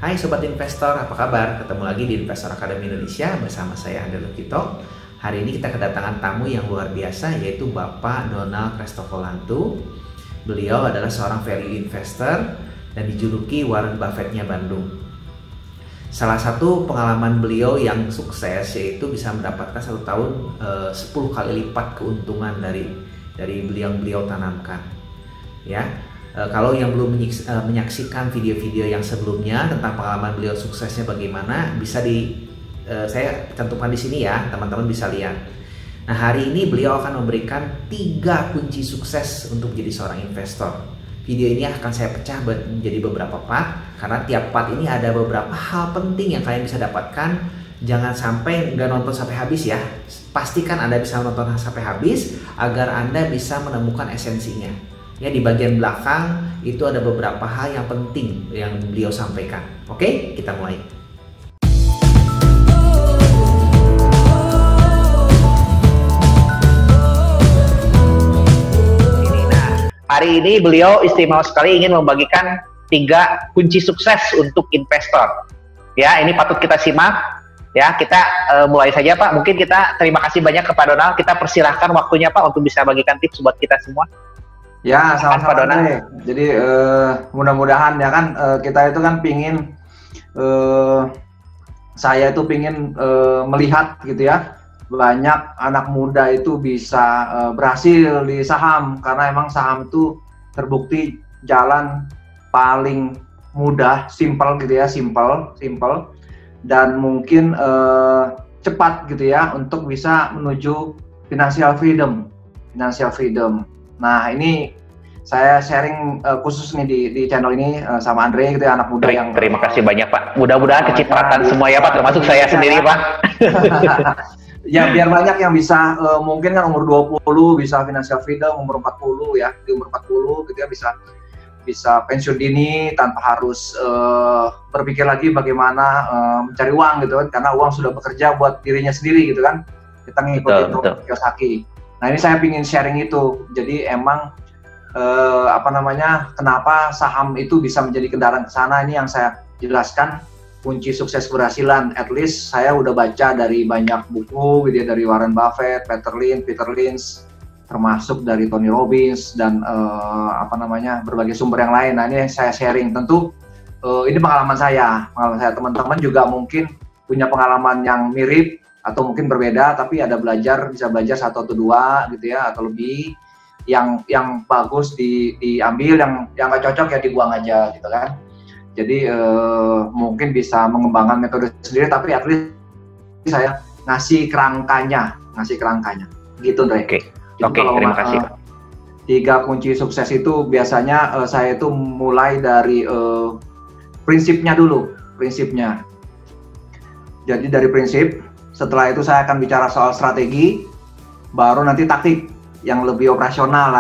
Hai Sobat Investor, apa kabar? Ketemu lagi di Investor Academy Indonesia bersama saya Andre Lukito. Hari ini kita kedatangan tamu yang luar biasa, yaitu Bapak Donald Cristofolantu. Beliau adalah seorang value investor dan dijuluki Warren Buffett-nya Bandung. Salah satu pengalaman beliau yang sukses yaitu bisa mendapatkan 1 tahun 10 kali lipat keuntungan dari beliau tanamkan. Ya. Kalau yang belum menyaksikan video-video yang sebelumnya tentang pengalaman beliau suksesnya bagaimana, bisa saya cantumkan di sini ya, teman-teman bisa lihat. Nah, hari ini beliau akan memberikan 3 kunci sukses untuk menjadi seorang investor. Video ini akan saya pecah menjadi beberapa part, karena tiap part ini ada beberapa hal penting yang kalian bisa dapatkan. Jangan sampai nggak nonton sampai habis ya. Pastikan Anda bisa menonton sampai habis agar Anda bisa menemukan esensinya. Ya, di bagian belakang itu ada beberapa hal yang penting yang beliau sampaikan. Oke, kita mulai. Hari ini beliau istimewa sekali ingin membagikan 3 kunci sukses untuk investor. Ya, ini patut kita simak. Ya, kita mulai saja Pak. Mungkin kita terima kasih banyak kepada Donald. Kita persilahkan waktunya Pak untuk bisa bagikan tips buat kita semua. Ya, sama-sama Donald. Jadi mudah-mudahan ya kan kita itu kan pingin, saya itu pingin melihat gitu ya, banyak anak muda itu bisa berhasil di saham, karena emang saham itu terbukti jalan paling mudah, simple gitu ya, simple dan mungkin cepat gitu ya untuk bisa menuju financial freedom. Nah, ini saya sharing khusus nih di channel ini sama Andre gitu ya, anak muda yang terima kasih banyak Pak. Mudah-mudahan kecipratan semua ya Pak, termasuk saya sendiri Pak. Ya, biar banyak yang bisa mungkin kan umur 20 bisa financial freedom, umur 40 ya, di umur 40 gitu ya bisa pensiun dini tanpa harus berpikir lagi bagaimana mencari uang gitu kan, karena uang sudah bekerja buat dirinya sendiri gitu kan. Kita ngikutin Kiyosaki. Nah, ini saya ingin sharing itu. Jadi emang kenapa saham itu bisa menjadi kendaraan ke sana, ini yang saya jelaskan kunci sukses keberhasilan. At least saya udah baca dari banyak buku gitu ya, dari Warren Buffett, Peter Lynch, termasuk dari Tony Robbins dan berbagai sumber yang lain. Nah, ini saya sharing. Tentu ini pengalaman saya. Teman-teman juga mungkin punya pengalaman yang mirip atau mungkin berbeda, tapi ada bisa belajar 1 atau 2 gitu ya, atau lebih. Yang bagus diambil, yang nggak cocok ya dibuang aja gitu kan. Jadi mungkin bisa mengembangkan metode sendiri, tapi at least saya ngasih kerangkanya gitu Andre. Oke, terima kasih Pak. 3 kunci sukses itu biasanya saya itu mulai dari prinsipnya dulu. Jadi dari prinsip, setelah itu saya akan bicara soal strategi, baru nanti taktik yang lebih operasional.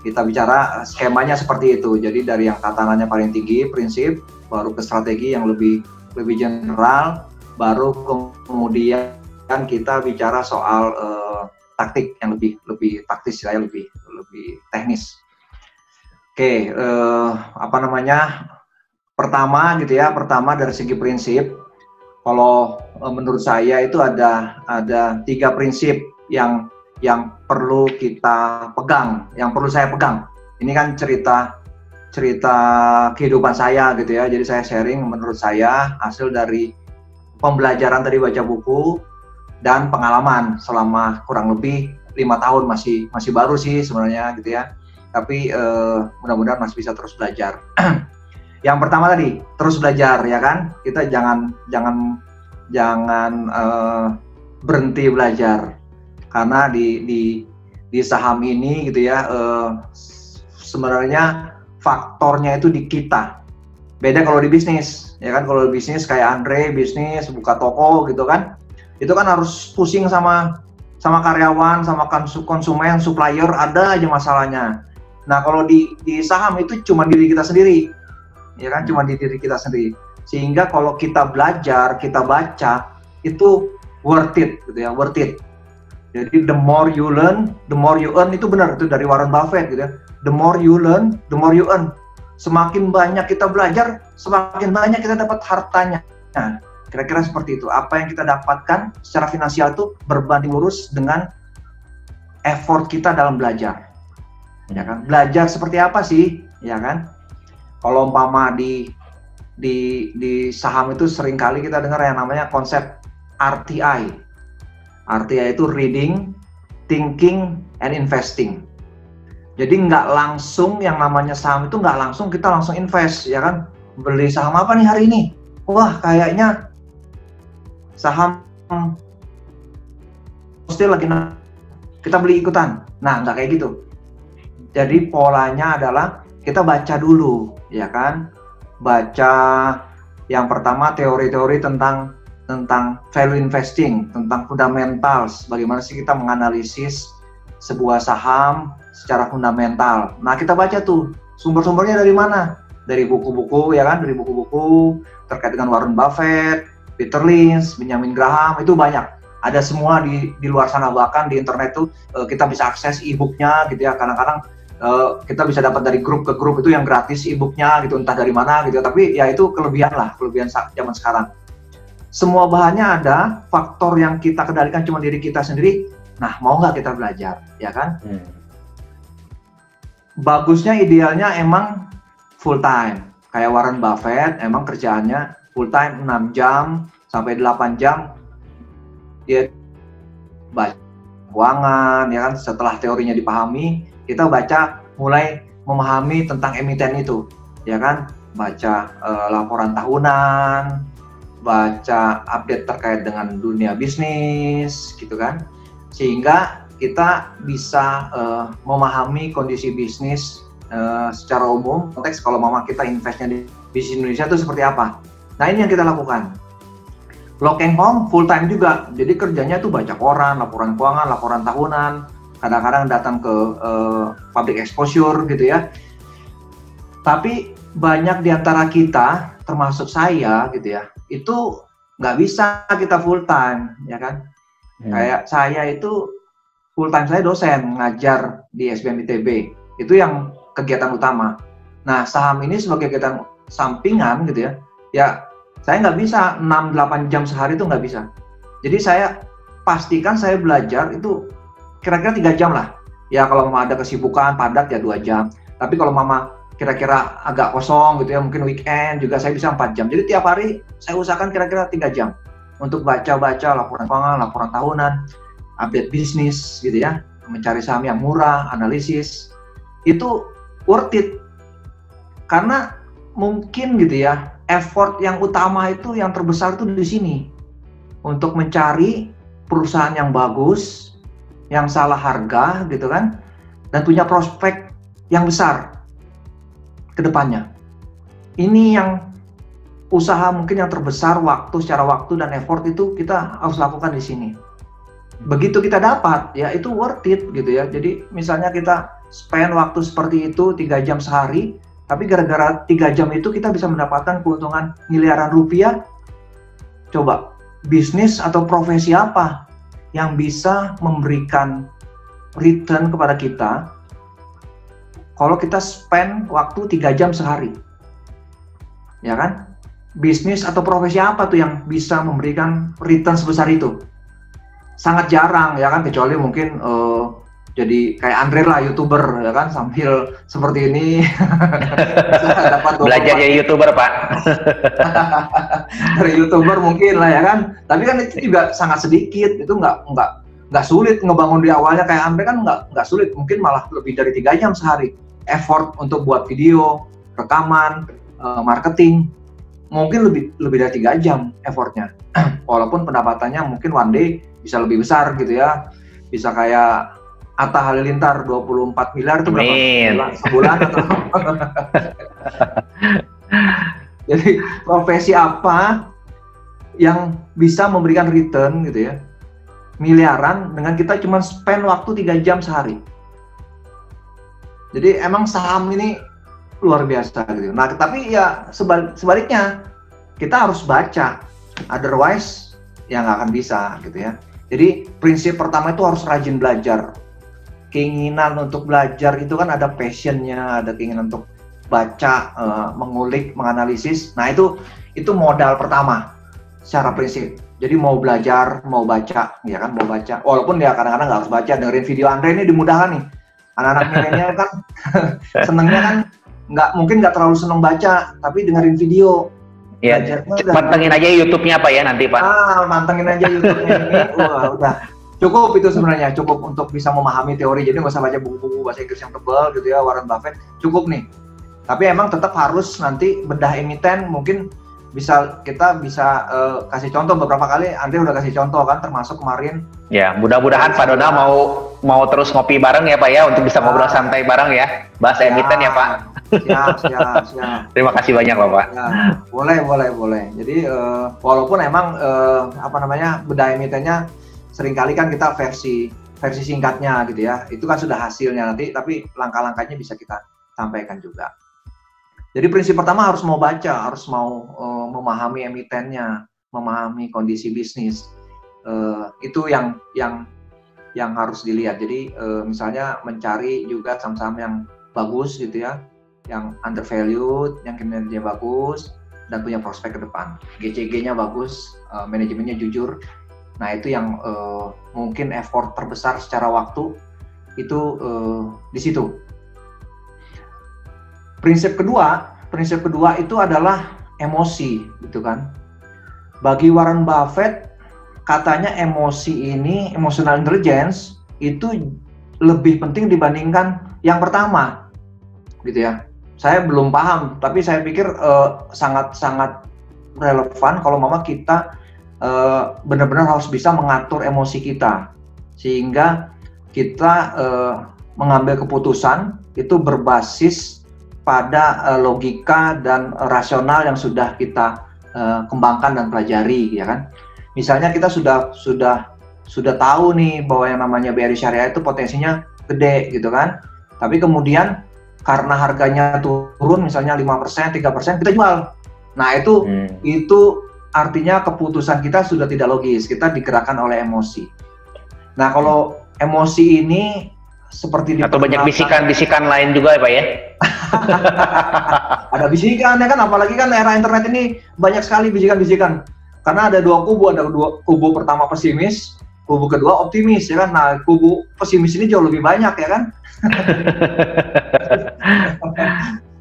Kita bicara skemanya seperti itu. Jadi dari yang tatarannya paling tinggi, prinsip, baru ke strategi yang lebih general, baru kemudian kita bicara soal taktik yang lebih taktis, lebih teknis. Oke, pertama gitu ya, dari segi prinsip, kalau menurut saya itu ada 3 prinsip yang perlu kita pegang, yang perlu saya pegang. Ini kan cerita kehidupan saya gitu ya. Jadi saya sharing menurut saya hasil dari pembelajaran tadi, baca buku dan pengalaman selama kurang lebih 5 tahun, masih baru sih sebenarnya gitu ya. Tapi mudah-mudahan masih bisa terus belajar. Yang pertama tadi, terus belajar ya kan. Kita jangan berhenti belajar, karena di saham ini gitu ya, sebenarnya faktornya itu di kita. Beda kalau di bisnis ya kan. Kalau di bisnis kayak Andre bisnis buka toko gitu kan, itu kan harus pusing sama karyawan, sama konsumen, supplier, ada aja masalahnya. Nah, kalau di saham itu cuma diri kita sendiri ya kan, cuma di diri kita sendiri. Sehingga kalau kita belajar, kita baca, itu worth it gitu ya, worth it. Jadi the more you learn, the more you earn, itu benar, itu dari Warren Buffett gitu ya. The more you learn, the more you earn. semakin banyak kita belajar, semakin banyak kita dapat hartanya. Nah, kira-kira seperti itu. Apa yang kita dapatkan secara finansial itu berbanding lurus dengan effort kita dalam belajar. Ya kan? Belajar seperti apa sih? Ya kan? Kalau umpama di saham itu seringkali kita dengar yang namanya konsep RTI. RTI itu reading, thinking, and investing. Jadi nggak langsung yang namanya saham itu nggak langsung kita langsung invest, ya kan? Beli saham apa nih hari ini? Wah, kayaknya saham pasti lagi kita beli ikutan. Nah, nggak kayak gitu. Jadi polanya adalah kita baca dulu, ya kan? Baca yang pertama teori-teori tentang value investing, tentang fundamentals, bagaimana sih kita menganalisis sebuah saham secara fundamental. Nah, kita baca tuh sumber-sumbernya dari mana? Dari buku-buku, ya kan? Dari buku-buku terkait dengan Warren Buffett, Peter Lynch, Benjamin Graham, itu banyak. Ada semua di luar sana, bahkan di internet tuh kita bisa akses e-booknya gitu ya. Kadang-kadang kita bisa dapat dari grup ke grup itu yang gratis e-booknya gitu, entah dari mana gitu. Tapi ya itu kelebihan zaman sekarang. Semua bahannya ada, faktor yang kita kendalikan cuma diri kita sendiri. Nah, mau nggak kita belajar, ya kan? Bagusnya, idealnya emang full time. Kayak Warren Buffett, emang kerjaannya full time 6 jam sampai 8 jam. Dia baca keuangan, ya kan? Setelah teorinya dipahami, kita baca, mulai memahami tentang emiten itu, ya kan? Baca laporan tahunan, baca update terkait dengan dunia bisnis, gitu kan? Sehingga kita bisa memahami kondisi bisnis secara umum. Konteks kalau mama kita investnya di bisnis Indonesia itu seperti apa. Nah, ini yang kita lakukan. Work and home full time juga. Jadi kerjanya tuh baca koran, laporan keuangan, laporan tahunan. Kadang-kadang datang ke public exposure gitu ya. Tapi banyak di antara kita, termasuk saya gitu ya, itu nggak bisa kita full time, ya kan? Kayak saya itu full time, saya dosen ngajar di SBM ITB, itu yang kegiatan utama. Nah, saham ini sebagai kegiatan sampingan gitu ya, ya saya nggak bisa 6-8 jam sehari, itu nggak bisa. Jadi saya pastikan saya belajar itu kira-kira 3 jam lah. Ya kalau mama ada kesibukan padat ya 2 jam. Tapi kalau mama kira-kira agak kosong gitu ya, mungkin weekend juga saya bisa 4 jam. Jadi tiap hari saya usahakan kira-kira 3 jam untuk baca-baca laporan keuangan, laporan tahunan, update bisnis gitu ya, mencari saham yang murah, analisis. Itu worth it. Karena mungkin gitu ya, effort yang utama itu, yang terbesar itu di sini. Untuk mencari perusahaan yang bagus, yang salah harga gitu kan, dan punya prospek yang besar ke depannya. Ini yang usaha mungkin yang terbesar, secara waktu dan effort itu kita harus lakukan di sini. Begitu kita dapat, ya itu worth it gitu ya. Jadi misalnya kita spend waktu seperti itu 3 jam sehari, tapi gara-gara 3 jam itu kita bisa mendapatkan keuntungan miliaran rupiah. Coba, bisnis atau profesi apa yang bisa memberikan return kepada kita kalau kita spend waktu 3 jam sehari? Ya kan? Bisnis atau profesi apa tuh yang bisa memberikan return sebesar itu? Sangat jarang, ya kan? Kecuali mungkin jadi kayak Andre lah, YouTuber, ya kan? Sambil seperti ini dapat belajar jadi YouTuber, Pak. Dari YouTuber mungkin lah, ya kan? Tapi kan itu juga sangat sedikit. Itu nggak sulit ngebangun di awalnya kayak Andre kan, nggak sulit. Mungkin malah lebih dari 3 jam sehari. Effort untuk buat video, rekaman, marketing, mungkin lebih dari 3 jam effortnya. Walaupun pendapatannya mungkin one day bisa lebih besar gitu ya. Bisa kayak Atta Halilintar 24 miliar itu berapa? Sebulan atau jadi profesi apa yang bisa memberikan return gitu ya, miliaran dengan kita cuma spend waktu 3 jam sehari. Jadi emang saham ini luar biasa gitu. Nah, tapi ya sebaliknya kita harus baca, otherwise ya nggak akan bisa gitu ya. Jadi prinsip pertama itu harus rajin belajar. Keinginan untuk belajar itu kan ada passionnya, ada keinginan untuk baca, mengulik, menganalisis. Nah itu modal pertama secara prinsip. Jadi mau belajar, mau baca, ya kan, mau baca. Walaupun ya kadang-kadang nggak harus baca, dengerin video Andre ini dimudahkan nih. Anak-anak milenial kan senengnya kan mungkin nggak terlalu seneng baca, tapi dengerin video. Iya, mantengin aja YouTube-nya Pak ya nanti Pak. Mantengin aja YouTube-nya ini, udah cukup itu sebenarnya, cukup untuk bisa memahami teori. Jadi nggak usah baca buku-buku bahasa Inggris yang tebal gitu ya, Warren Buffett, cukup nih. Tapi emang tetap harus nanti bedah emiten, mungkin kita bisa kasih contoh beberapa kali. Andre udah kasih contoh kan, termasuk kemarin. Ya, mudah-mudahan Pak Donald mau terus ngopi bareng ya Pak ya, untuk bisa ngobrol santai bareng ya, bahasa emiten ya Pak. Siap. Terima kasih banyak Bapak. Ya, boleh. Jadi walaupun emang bedah emitennya seringkali kan kita versi singkatnya gitu ya, itu kan sudah hasilnya nanti, tapi langkah-langkahnya bisa kita sampaikan juga. Jadi prinsip pertama harus mau baca, harus mau memahami emitennya, memahami kondisi bisnis. Itu yang harus dilihat. Jadi misalnya mencari juga saham-saham yang bagus gitu ya, yang undervalued, yang kinerjanya bagus dan punya prospek ke depan. GCG-nya bagus, manajemennya jujur. Nah itu yang mungkin effort terbesar secara waktu itu di situ. Prinsip kedua itu adalah emosi, gitu kan. Bagi Warren Buffett, katanya emotional intelligence itu lebih penting dibandingkan yang pertama, gitu ya. Saya belum paham, tapi saya pikir sangat relevan kalau kita benar-benar harus bisa mengatur emosi kita, sehingga kita mengambil keputusan itu berbasis pada logika dan rasional yang sudah kita kembangkan dan pelajari, ya kan. Misalnya kita sudah tahu nih bahwa yang namanya BRI Syariah itu potensinya gede gitu kan, tapi kemudian karena harganya turun misalnya 5%, 3%, kita jual. Nah itu artinya keputusan kita sudah tidak logis, kita digerakkan oleh emosi. Nah kalau emosi ini seperti atau banyak bisikan-bisikan lain juga ya Pak ya. Ada bisikan ya kan, apalagi kan era internet ini banyak sekali bisikan-bisikan. Karena ada dua kubu pertama pesimis, kubu kedua optimis ya kan. Nah kubu pesimis ini jauh lebih banyak ya kan.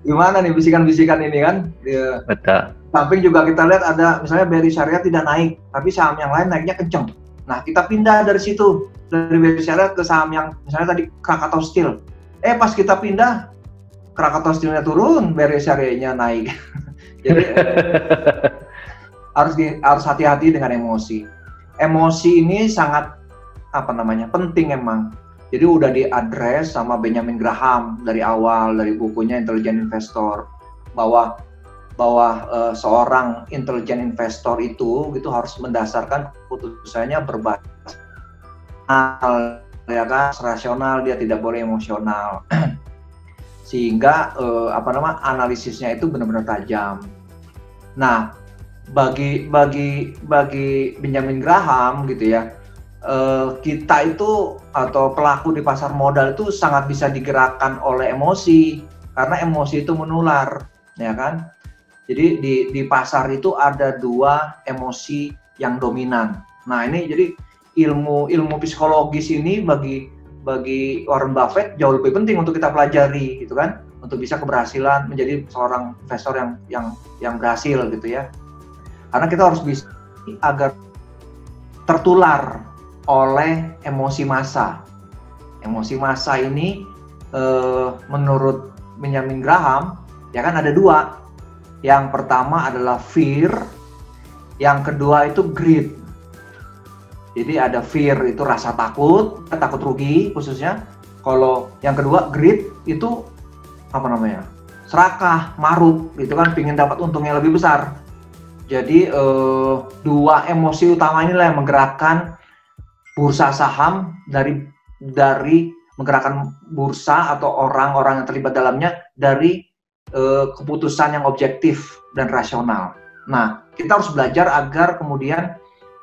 Gimana nih bisikan-bisikan ini kan? Ya. Betul. Samping juga kita lihat ada misalnya BRI Syariah tidak naik, tapi saham yang lain naiknya kenceng. Nah kita pindah dari situ, dari BRI Syariah ke saham yang misalnya tadi Krakatau Steel. Pas kita pindah, Krakatau Steel-nya turun, BRI Syariah-nya naik. Jadi harus hati-hati dengan emosi. Emosi ini sangat penting emang. Jadi udah diadres sama Benjamin Graham dari awal, dari bukunya Intelligent Investor, bahwa seorang intelligent investor itu gitu harus mendasarkan keputusannya berbasis ya kan, rasional, dia tidak boleh emosional. Sehingga analisisnya itu benar-benar tajam. Nah, bagi Benjamin Graham gitu ya, kita itu atau pelaku di pasar modal itu sangat bisa digerakkan oleh emosi, karena emosi itu menular, ya kan? Jadi di pasar itu ada dua emosi yang dominan. Nah ini jadi ilmu psikologis ini bagi Warren Buffett jauh lebih penting untuk kita pelajari gitu kan, untuk bisa keberhasilan menjadi seorang investor yang berhasil gitu ya. Karena kita harus bisa agar tertular oleh emosi massa. Emosi massa ini menurut Benjamin Graham ya kan ada dua. Yang pertama adalah fear, yang kedua itu greed. Jadi ada fear itu rasa takut rugi khususnya. Kalau yang kedua greed itu serakah, maruk gitu kan, pingin dapat untung yang lebih besar. Jadi dua emosi utama inilah yang menggerakkan bursa saham dari menggerakkan bursa atau orang-orang yang terlibat dalamnya dari keputusan yang objektif dan rasional. Nah, kita harus belajar agar kemudian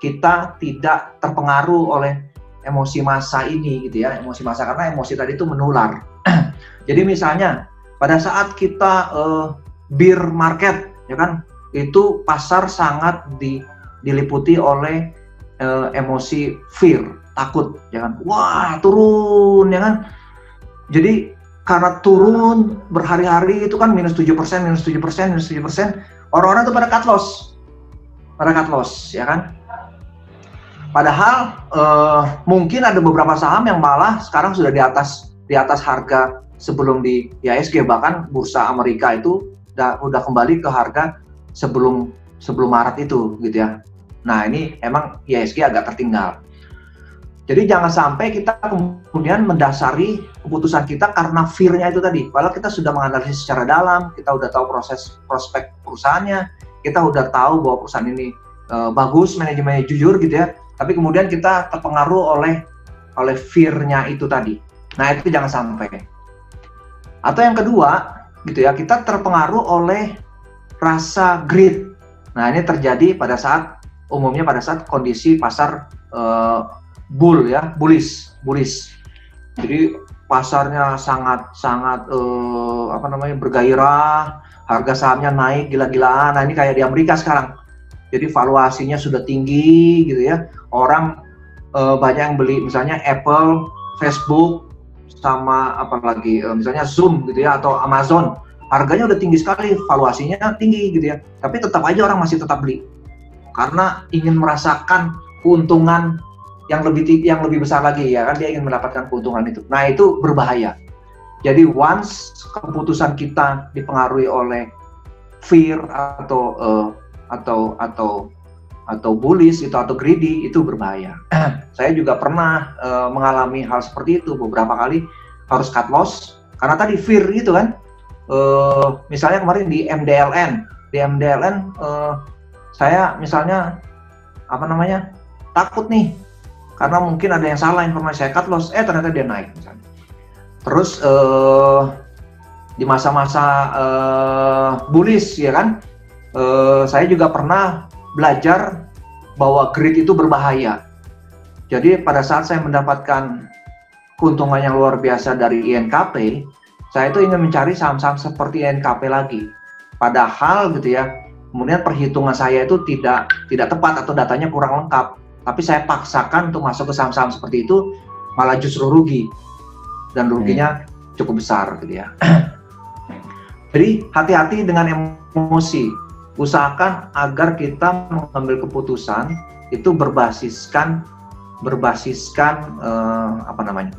kita tidak terpengaruh oleh emosi massa ini gitu ya, emosi massa, karena emosi tadi itu menular. Jadi misalnya Pada saat kita bear market, ya kan, itu pasar sangat diliputi oleh emosi fear, takut, ya kan. Wah, turun, ya kan. Jadi karena turun berhari-hari itu kan minus 7%, orang-orang itu pada cut loss, ya kan. Padahal mungkin ada beberapa saham yang malah sekarang sudah di atas harga sebelum di IHSG, bahkan bursa Amerika itu udah kembali ke harga sebelum Maret itu, gitu ya. Nah, ini emang IHSG agak tertinggal. Jadi jangan sampai kita kemudian mendasari keputusan kita karena fear-nya itu tadi. Padahal kita sudah menganalisis secara dalam, kita udah tahu prospek perusahaannya, kita udah tahu bahwa perusahaan ini bagus, manajemennya jujur, gitu ya. Tapi kemudian kita terpengaruh oleh fear-nya itu tadi. Nah, itu jangan sampai. Atau yang kedua, gitu ya, kita terpengaruh oleh rasa greed. Nah, ini terjadi umumnya pada saat kondisi pasar bullish. Jadi pasarnya sangat bergairah, harga sahamnya naik gila-gilaan. Nah, ini kayak di Amerika sekarang. Jadi valuasinya sudah tinggi, gitu ya. Orang banyak yang beli, misalnya Apple, Facebook, sama apalagi misalnya Zoom, gitu ya, atau Amazon. Harganya udah tinggi sekali, valuasinya tinggi, gitu ya. Tapi tetap aja orang masih tetap beli karena ingin merasakan keuntungan yang lebih besar lagi, ya kan. Dia ingin mendapatkan keuntungan itu. Nah, itu berbahaya. Jadi once keputusan kita dipengaruhi oleh fear atau bullish itu atau greedy, itu berbahaya. Saya juga pernah mengalami hal seperti itu beberapa kali, harus cut loss karena tadi fear gitu kan. Misalnya kemarin di MDLN, saya misalnya takut nih karena mungkin ada yang salah informasi, saya cut loss, ternyata dia naik misalnya. Terus di masa-masa bullish, ya kan, saya juga pernah belajar bahwa greed itu berbahaya. Jadi pada saat saya mendapatkan keuntungan yang luar biasa dari INKP, saya itu ingin mencari saham-saham seperti INKP lagi. Padahal gitu ya, kemudian perhitungan saya itu tidak tepat atau datanya kurang lengkap. Tapi saya paksakan untuk masuk ke saham-saham seperti itu, malah justru rugi. Dan ruginya cukup besar gitu ya. Jadi hati-hati dengan emosi. Usahakan agar kita mengambil keputusan itu berbasiskan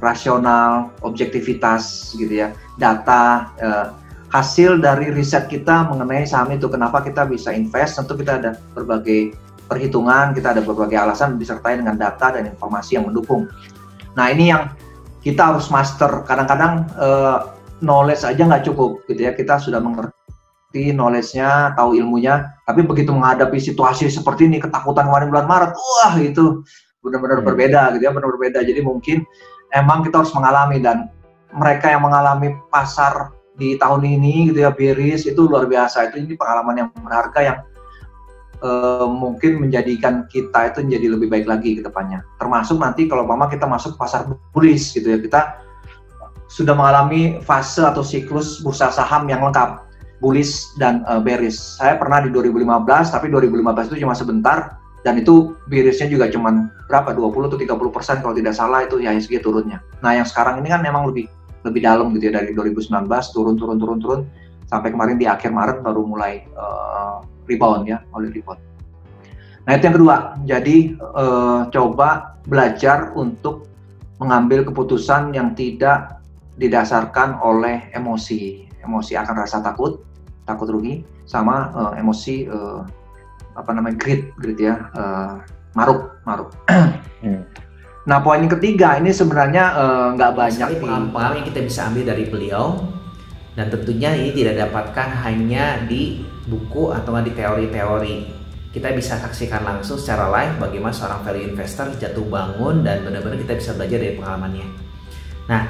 rasional, objektivitas gitu ya, data, hasil dari riset kita mengenai saham itu. Kenapa kita bisa invest? Tentu kita ada berbagai perhitungan, kita ada berbagai alasan disertai dengan data dan informasi yang mendukung. Nah, ini yang kita harus master. Kadang-kadang knowledge aja nggak cukup gitu ya. Kita sudah mengerti knowledge-nya, tahu ilmunya, tapi begitu menghadapi situasi seperti ini, ketakutan kemarin bulan Maret, wah itu benar-benar berbeda gitu ya, benar berbeda. Jadi mungkin emang kita harus mengalami, dan mereka yang mengalami pasar di tahun ini gitu ya, bearish, itu luar biasa. Ini pengalaman yang berharga yang mungkin menjadikan kita itu menjadi lebih baik lagi ke depannya. Termasuk nanti kalau kita masuk pasar bullish gitu ya, kita sudah mengalami fase atau siklus bursa saham yang lengkap, bullish dan bearish. Saya pernah di 2015, tapi 2015 itu cuma sebentar, dan itu bearishnya juga cuma berapa, 20 atau 30% kalau tidak salah itu IHSG turunnya. Nah, yang sekarang ini kan memang lebih dalam gitu ya, dari 2019 turun sampai kemarin di akhir Maret baru mulai rebound ya, rebound. Nah, itu yang kedua. Jadi coba belajar untuk mengambil keputusan yang tidak didasarkan oleh emosi akan rasa takut rugi, sama emosi greed ya, maruk. Nah, poin yang ketiga ini sebenarnya nggak banyak pengalaman yang kita bisa ambil dari beliau, dan tentunya ini tidak dapatkan hanya di buku atau di teori-teori. Kita bisa saksikan langsung secara live bagaimana seorang value investor jatuh bangun, dan benar-benar kita bisa belajar dari pengalamannya. Nah,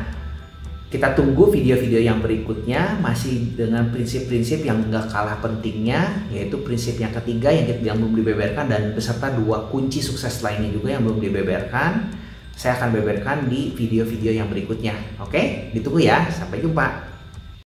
kita tunggu video-video yang berikutnya masih dengan prinsip-prinsip yang nggak kalah pentingnya, yaitu prinsip yang ketiga yang belum dibeberkan, dan beserta 2 kunci sukses lainnya juga yang belum dibeberkan. Saya akan beberkan di video-video yang berikutnya. Oke, ditunggu ya. Sampai jumpa.